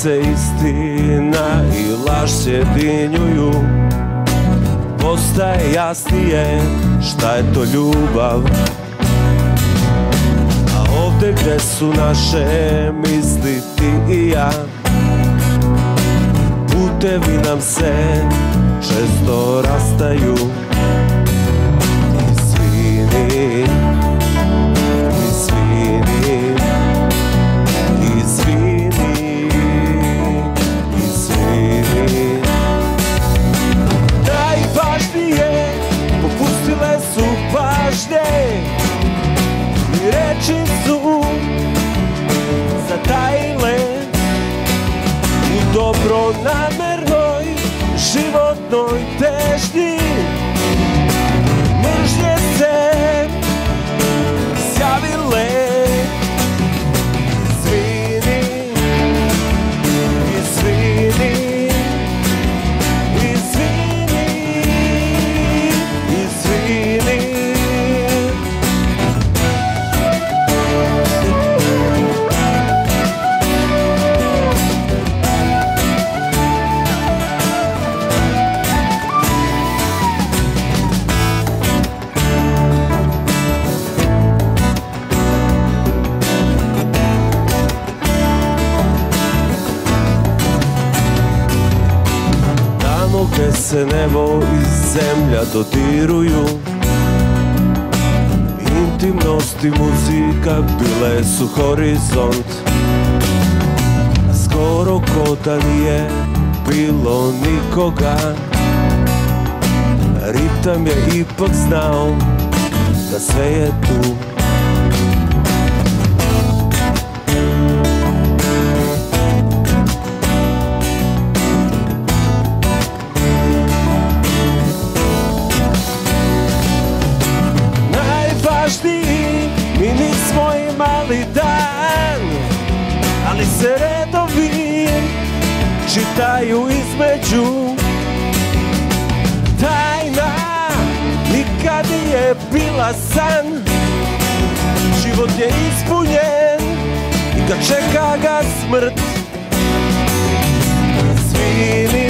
se istina i laž sjedinjuju, postaje jasnije šta je to ljubav. A ovdje gde su naše misli ti i ja, putevi nam se često rastaju. Izvini, izvini, izvini, izvini. Najvažnije popustile su pažnje i reči su zatajile u dobronamernoj životnoj težnji. Mržnje se sjavile. Izvini, izvini, izvini, izvini. Gde se nebo i zemlja dodiruju, intimnost i muzika bile su horizont. Skoro ko da nije bilo nikoga, ritam je ipak znao da sve je tu. Mi nismo imali dan, ali se redovi čitaju između. Tajna nikad nije bila san, život je ispunjen i kad čeka ga smrt. Izvini,